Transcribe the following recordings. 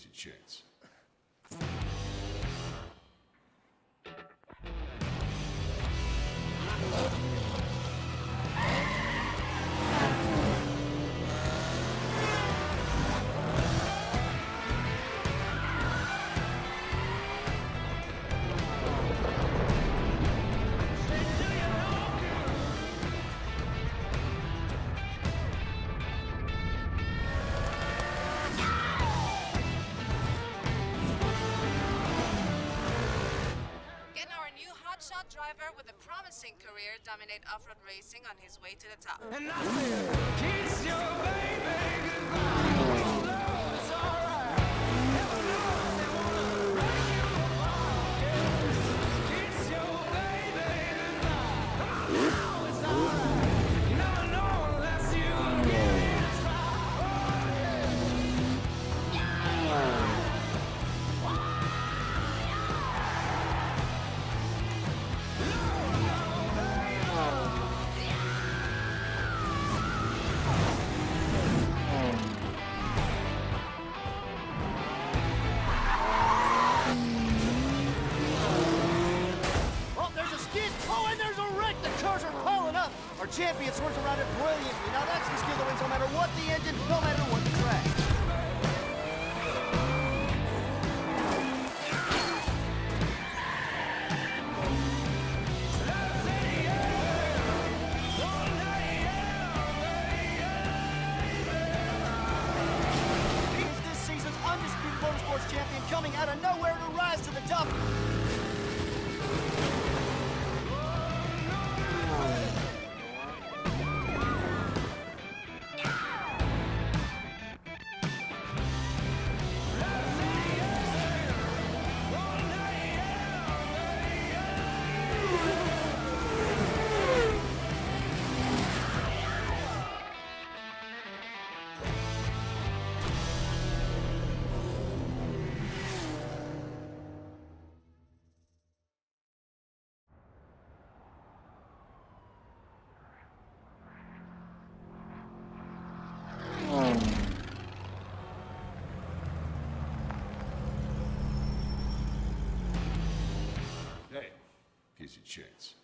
piece of chance. Driver with a promising career dominate off-road racing on his way to the top. And I said, kiss your baby goodbye. Oh, no, it's alright. Never know they wanna break you apart. Yes. Kiss your baby goodbye. Oh, no, it's alright. You never know unless you give it a try. Oh, yeah. Our champion swerves around it brilliantly. Now that's the skill that wins no matter what the engine, no matter what the track. He's this season's undisputed motorsports champion, coming out of nowhere to rise to the top. Hey, piece of chance.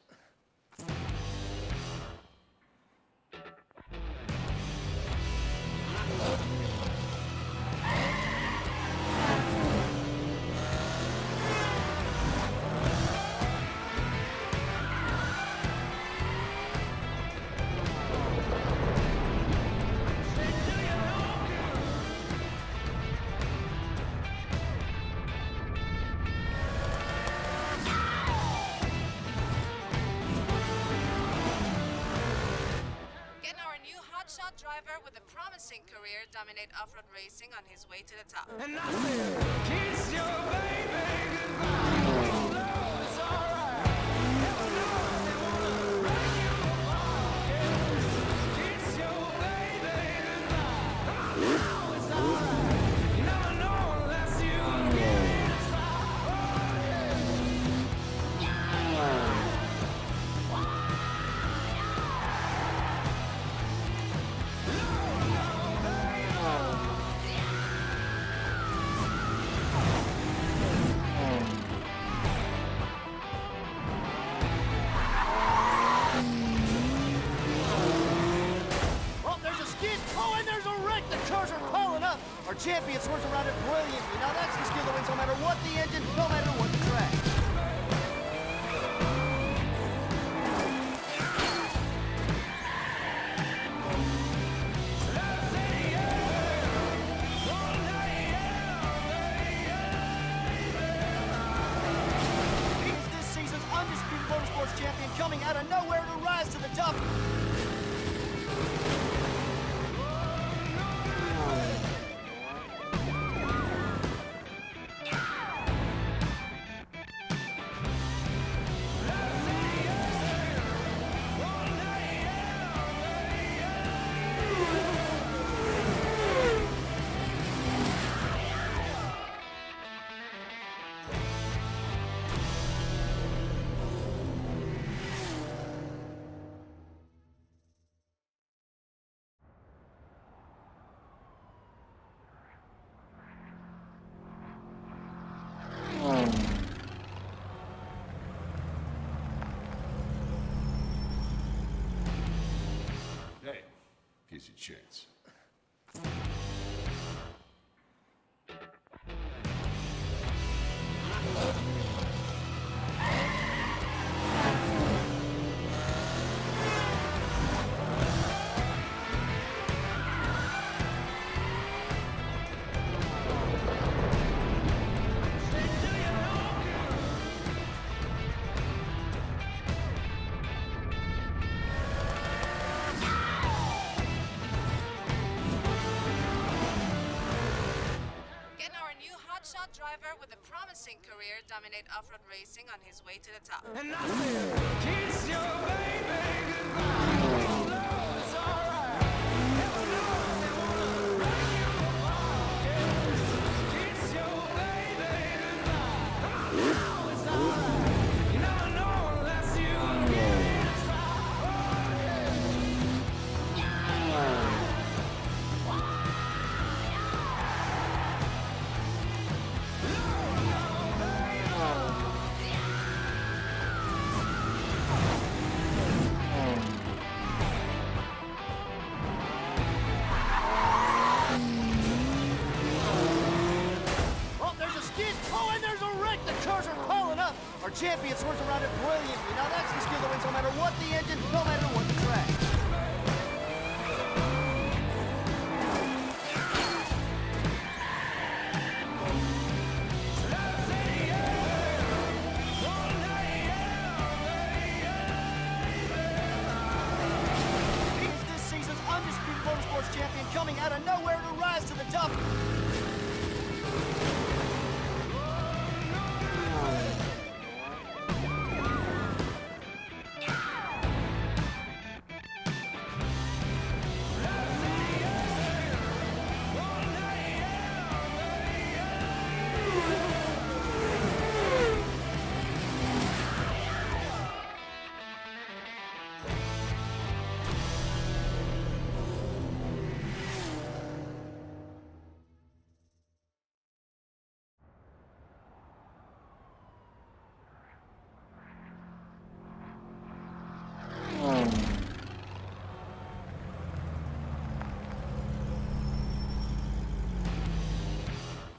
Driver with a promising career dominate off-road racing on his way to the top. And I said, kiss your baby goodbye. Oh, no, it's alright. Never know they wanna break you apart. Yes. Kiss your baby goodbye. Oh, no, it's alright. You never know unless you give it a try. Oh, yeah. Our champion swerves around it brilliantly. Now that's the skill that wins no matter what the engine, no matter what the track. He's this season's undisputed motorsports champion, coming out of nowhere to rise to the top. Here's your chance. Can our new hotshot driver with a promising career dominate off-road racing on his way to the top? And I said, kiss your baby goodbye. Although it's alright. Heaven knows they wanna break you apart. Yeah. Kiss your baby goodbye. Although it's alright. You never know unless you give it a try. Oh, there's a skid. Oh, and there's a wreck. The cars are piling up. Our champion swerves around it brilliantly. Now that's the skill that wins no matter what the engine, no matter what the track. He is this season's undisputed motorsports champion, coming out of nowhere to rise to the top.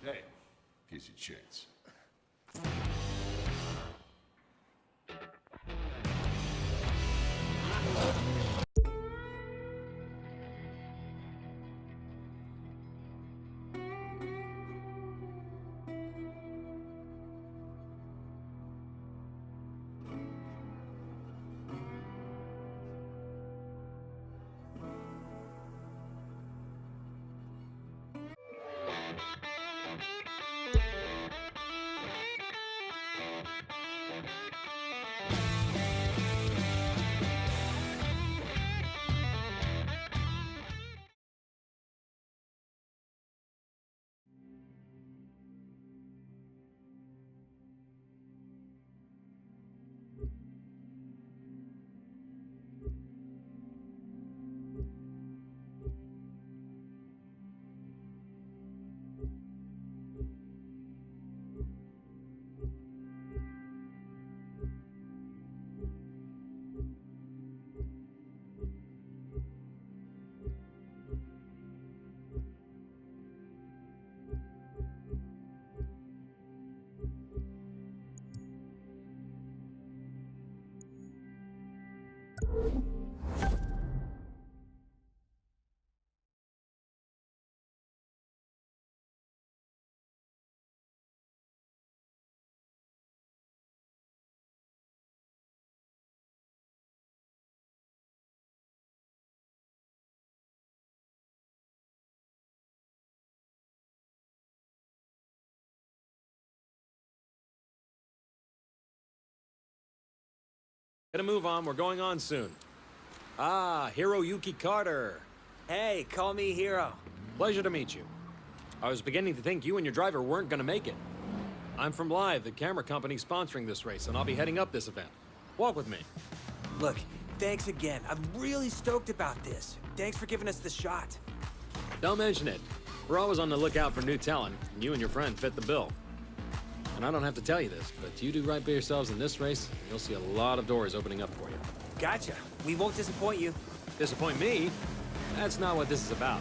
Hey, here's your chance. Gotta move on, we're going on soon. Ah, Hiroyuki Carter. Hey, call me Hero. Pleasure to meet you. I was beginning to think you and your driver weren't gonna make it. I'm from Live, the camera company sponsoring this race, and I'll be heading up this event. Walk with me. Look, thanks again. I'm really stoked about this. Thanks for giving us the shot. Don't mention it. We're always on the lookout for new talent, and you and your friend fit the bill. And I don't have to tell you this, but you do right by yourselves in this race, and you'll see a lot of doors opening up for you. Gotcha. We won't disappoint you. Disappoint me? That's not what this is about.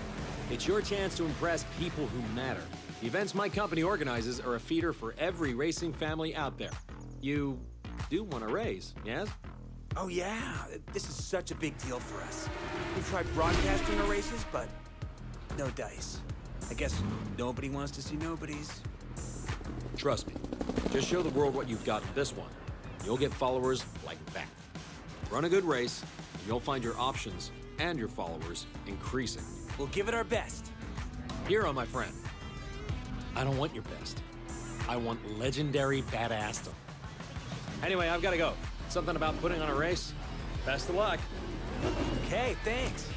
It's your chance to impress people who matter. The events my company organizes are a feeder for every racing family out there. You do want to race, yes? Oh yeah, this is such a big deal for us. We've tried broadcasting our races, but no dice. I guess nobody wants to see nobodies. Trust me. Just show the world what you've got with this one. You'll get followers like that. Run a good race, and you'll find your options and your followers increasing. We'll give it our best. Hero, my friend. I don't want your best. I want legendary badassdom. Anyway, I've got to go. Something about putting on a race. Best of luck. Okay, thanks.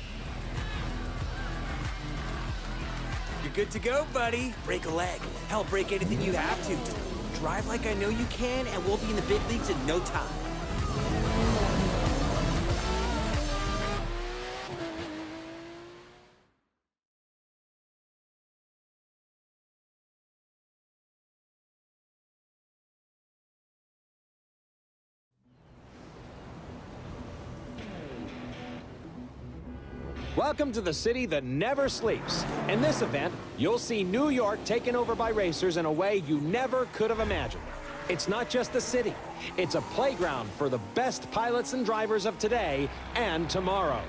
You're good to go, buddy. Break a leg. Hell, break anything you have to. Just drive like I know you can, and we'll be in the big leagues in no time. Welcome to the city that never sleeps. In this event, you'll see New York taken over by racers in a way you never could have imagined. It's not just a city. It's a playground for the best pilots and drivers of today and tomorrow.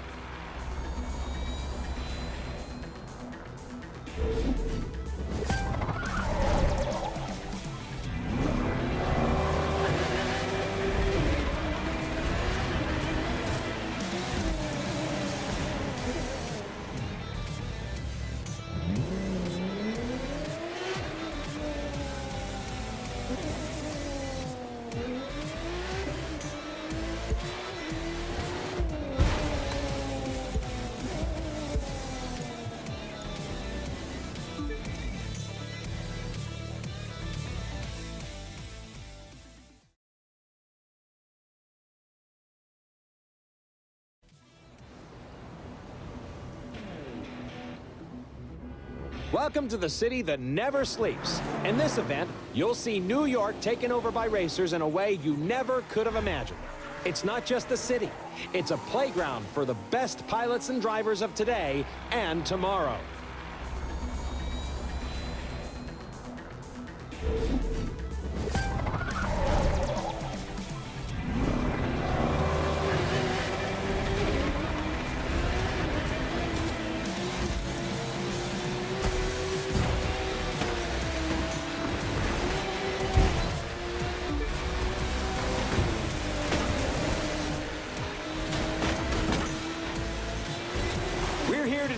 Welcome to the city that never sleeps. In this event, you'll see New York taken over by racers in a way you never could have imagined. It's not just a city. It's a playground for the best pilots and drivers of today and tomorrow.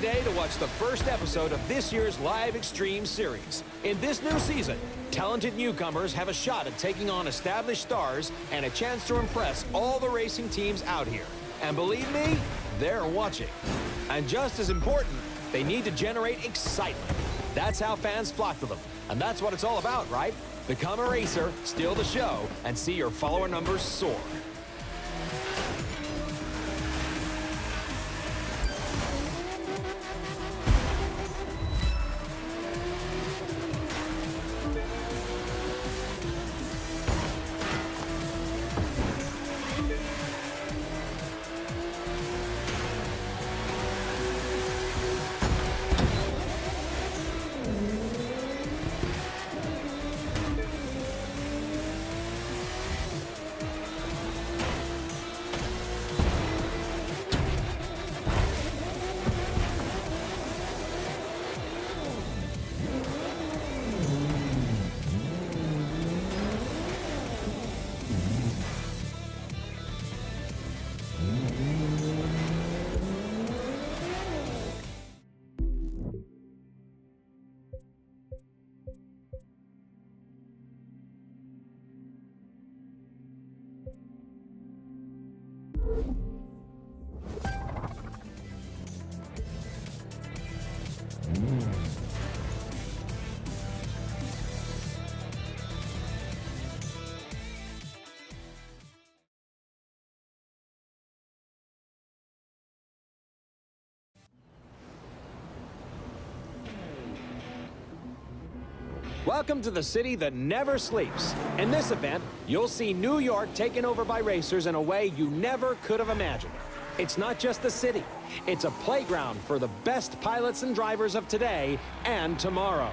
Today to watch the first episode of this year's Live Extreme series. In this new season, talented newcomers have a shot at taking on established stars and a chance to impress all the racing teams out here. And believe me, they're watching. And just as important, they need to generate excitement. That's how fans flock to them. And that's what it's all about, right? Become a racer, steal the show, and see your follower numbers soar. Welcome to the city that never sleeps. In this event, you'll see New York taken over by racers in a way you never could have imagined. It's not just a city. It's a playground for the best pilots and drivers of today and tomorrow.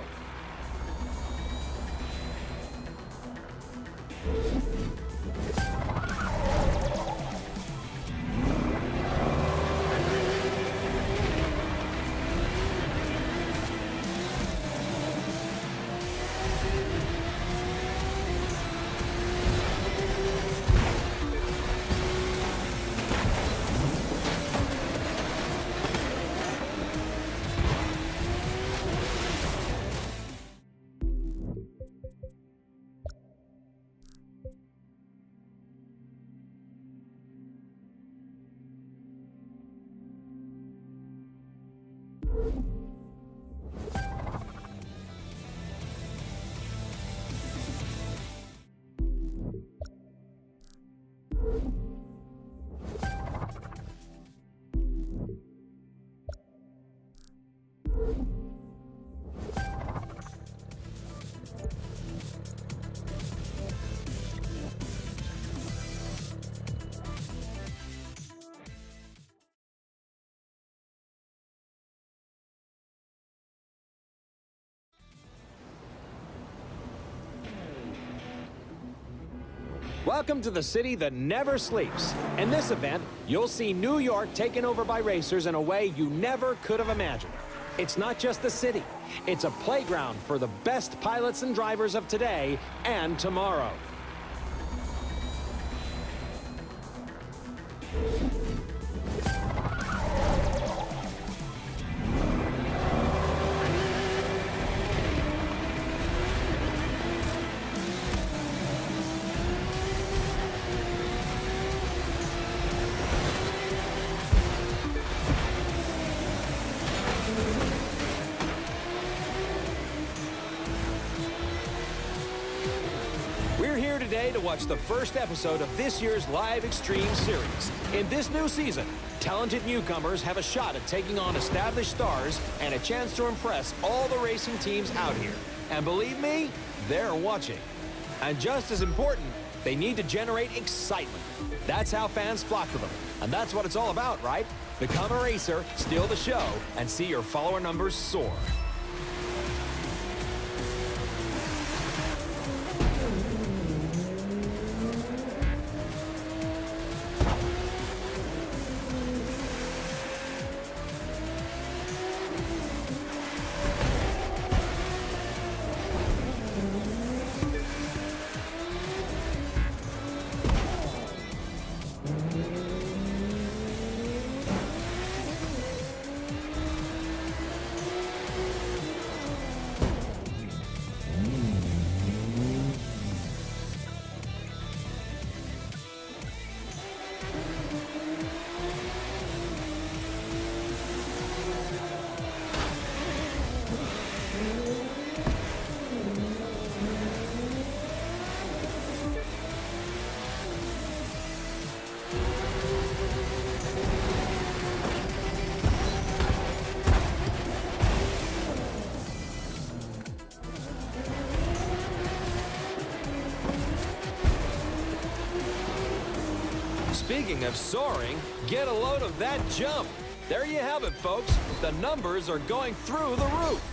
Welcome to the city that never sleeps. In this event, you'll see New York taken over by racers in a way you never could have imagined. It's not just a city. It's a playground for the best pilots and drivers of today and tomorrow. We're here today to watch the first episode of this year's live Extreme Series. In this new season, talented newcomers have a shot at taking on established stars and a chance to impress all the racing teams out here. And believe me, they're watching. And just as important, they need to generate excitement. That's how fans flock to them. And that's what it's all about, right? Become a racer, steal the show, and see your follower numbers soar. Speaking of soaring, get a load of that jump. There you have it, folks. The numbers are going through the roof.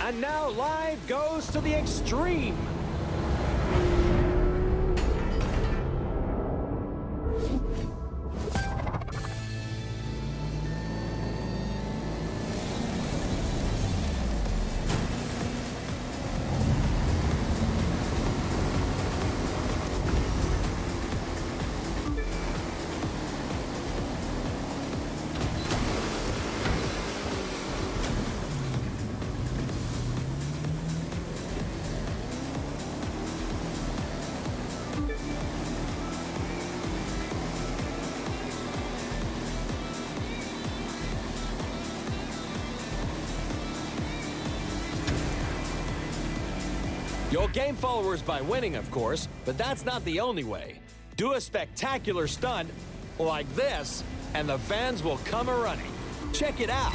And now live goes to the extreme. You'll gain followers by winning, of course, but that's not the only way. Do a spectacular stunt like this, and the fans will come a-running. Check it out.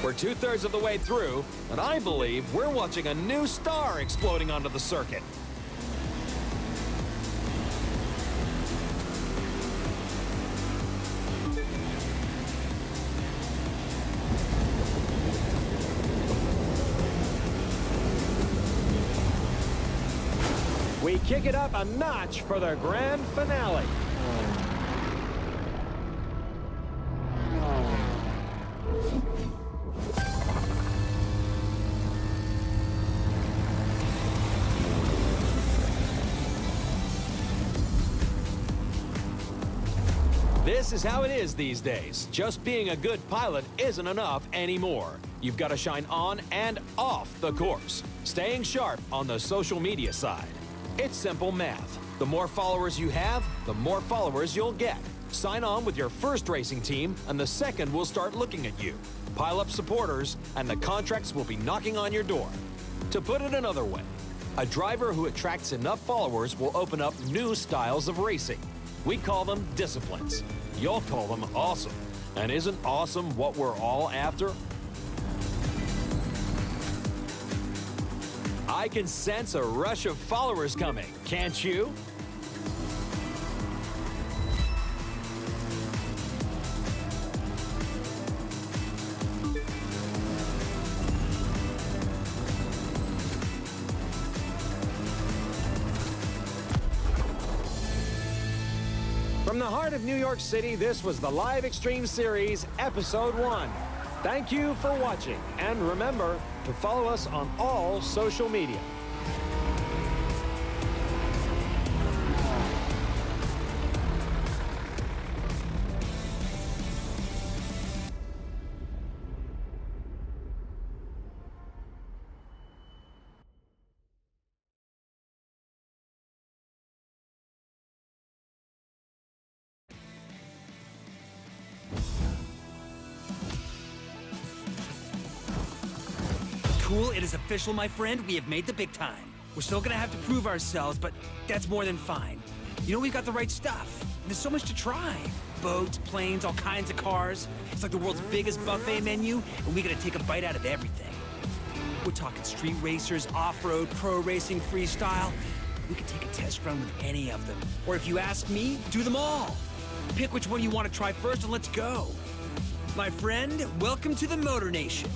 We're 2/3 of the way through, and I believe we're watching a new star exploding onto the circuit. We kick it up a notch for the grand finale. This is how it is these days. Just being a good pilot isn't enough anymore. You've got to shine on and off the course, staying sharp on the social media side. It's simple math. The more followers you have, the more followers you'll get. Sign on with your first racing team, and the second will start looking at you. Pile up supporters, and the contracts will be knocking on your door. To put it another way, a driver who attracts enough followers will open up new styles of racing. We call them disciplines. You'll call them awesome. And isn't awesome what we're all after? I can sense a rush of followers coming, can't you? From the heart of New York City, this was the Live Extreme Series, Episode 1. Thank you for watching, and remember to follow us on all social media. Cool, it is official, my friend. We have made the big time. We're still gonna have to prove ourselves, but that's more than fine. You know, we've got the right stuff. There's so much to try. Boats, planes, all kinds of cars. It's like the world's biggest buffet menu, and we gotta take a bite out of everything. We're talking street racers, off-road, pro racing, freestyle. We could take a test run with any of them. Or if you ask me, do them all. Pick which one you want to try first and let's go. My friend, welcome to the Motor Nation.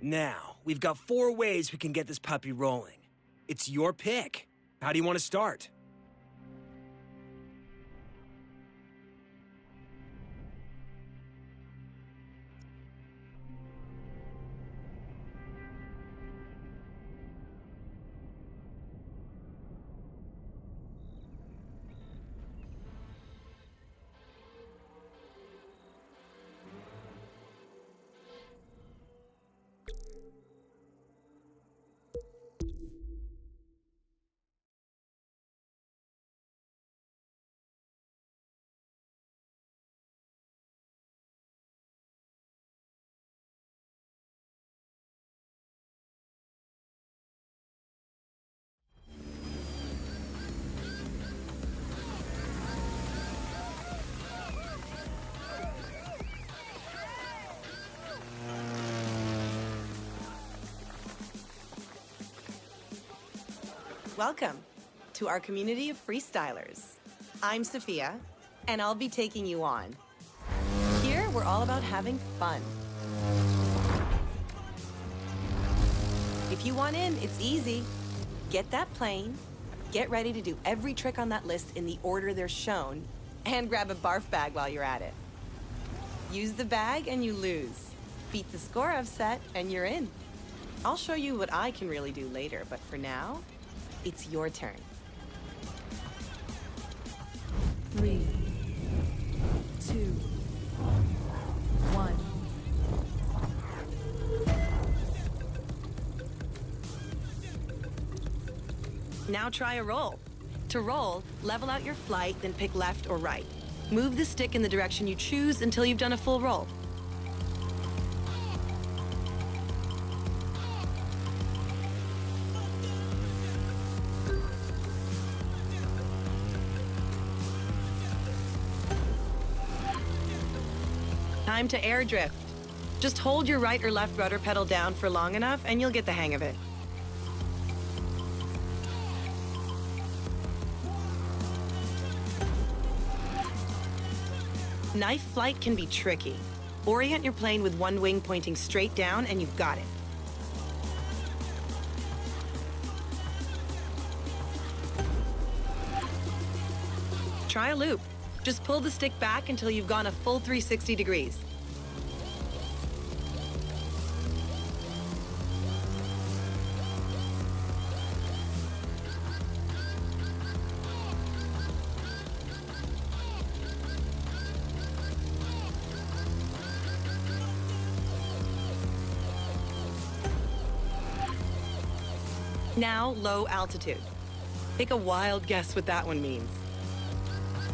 Now, we've got 4 ways we can get this puppy rolling. It's your pick. How do you want to start? Welcome to our community of freestylers. I'm Sophia, and I'll be taking you on. Here, we're all about having fun. If you want in, it's easy. Get that plane, get ready to do every trick on that list in the order they're shown, and grab a barf bag while you're at it. Use the bag and you lose. Beat the score I've set and you're in. I'll show you what I can really do later, but for now, it's your turn. 3, 2, 1. Now try a roll. To roll, level out your flight, then pick left or right. Move the stick in the direction you choose until you've done a full roll. Time to air drift. Just hold your right or left rudder pedal down for long enough and you'll get the hang of it. Knife flight can be tricky. Orient your plane with one wing pointing straight down and you've got it. Try a loop. Just pull the stick back until you've gone a full 360 degrees. Now, low altitude. Take a wild guess what that one means.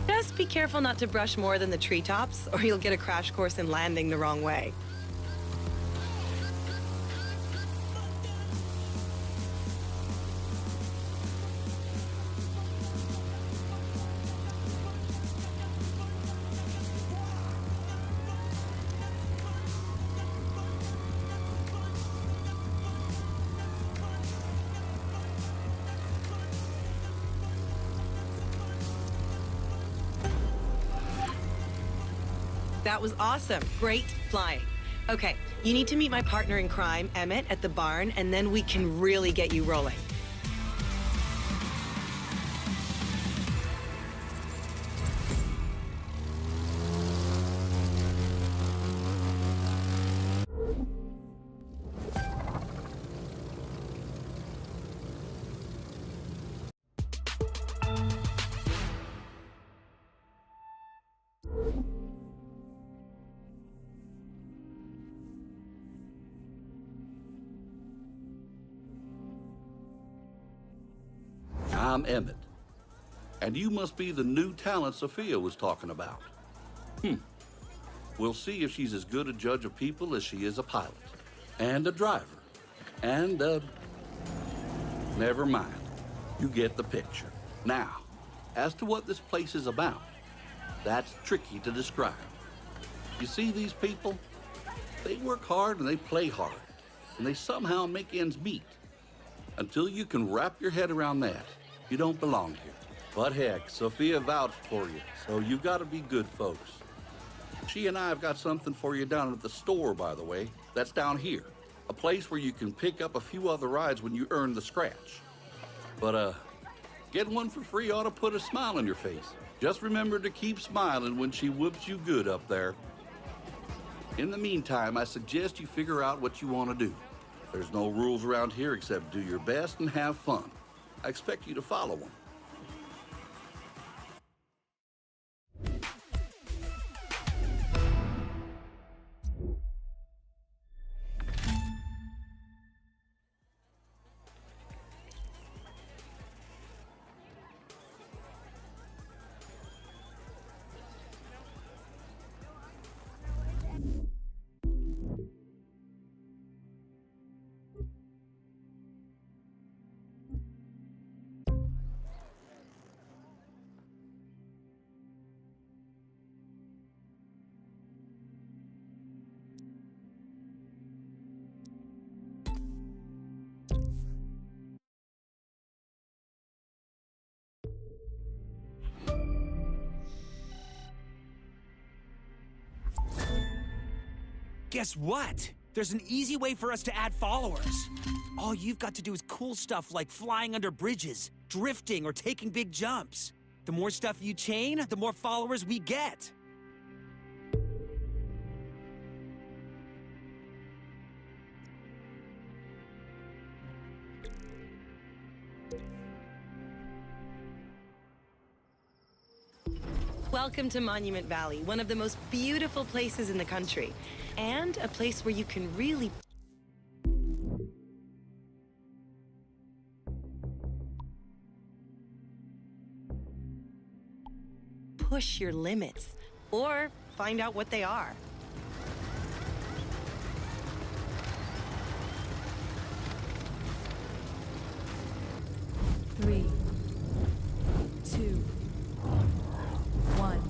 Just be careful not to brush more than the treetops, or you'll get a crash course in landing the wrong way. That was awesome. Great flying. Okay, you need to meet my partner in crime, Emmett, at the barn, and then we can really get you rolling. I'm Emmett, and you must be the new talent Sophia was talking about. We'll see if she's as good a judge of people as she is a pilot, and a driver, and never mind. You get the picture. Now, as to what this place is about, that's tricky to describe. You see these people? They work hard and they play hard, and they somehow make ends meet. Until you can wrap your head around that, you don't belong here. But heck, Sophia vouched for you, so you've got to be good folks. She and I have got something for you down at the store, by the way. That's down here. A place where you can pick up a few other rides when you earn the scratch. But, getting one for free ought to put a smile on your face. Just remember to keep smiling when she whoops you good up there. In the meantime, I suggest you figure out what you want to do. There's no rules around here except do your best and have fun. I expect you to follow them. Guess what? There's an easy way for us to add followers. All you've got to do is cool stuff like flying under bridges, drifting, or taking big jumps. The more stuff you chain, the more followers we get. Welcome to Monument Valley, one of the most beautiful places in the country. And a place where you can really push your limits, or find out what they are. Three, two, one.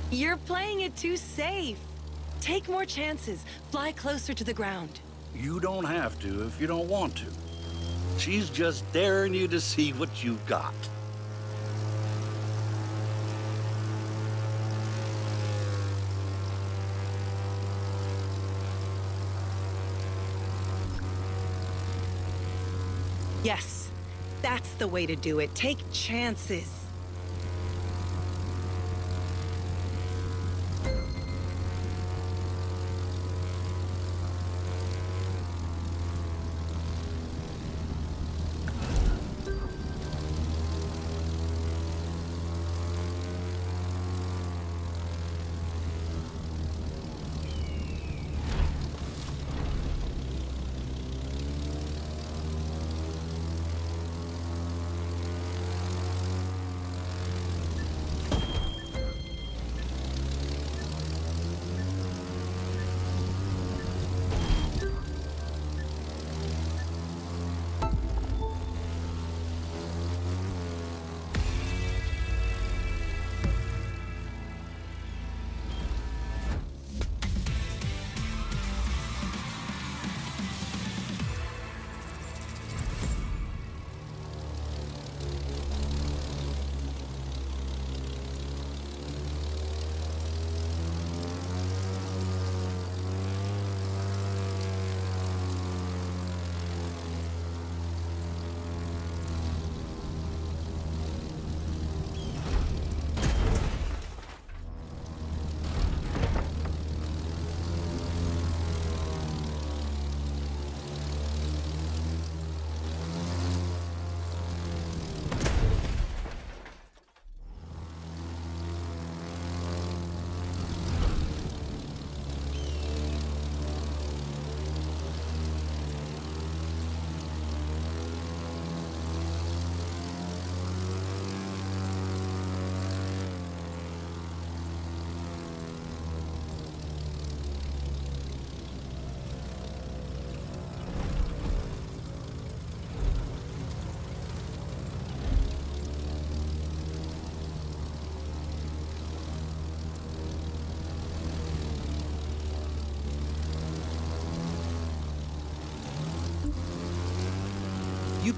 You're playing it too safe. Take more chances. Fly closer to the ground. You don't have to if you don't want to. She's just daring you to see what you've got. Yes, that's the way to do it. Take chances.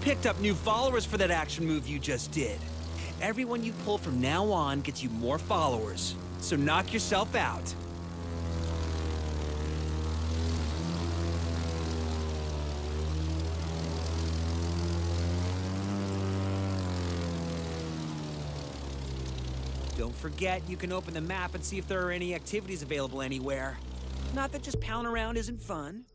picked up new followers for that action move you just did. Everyone you pull from now on gets you more followers. So knock yourself out. Don't forget, you can open the map and see if there are any activities available anywhere. Not that just pounding around isn't fun.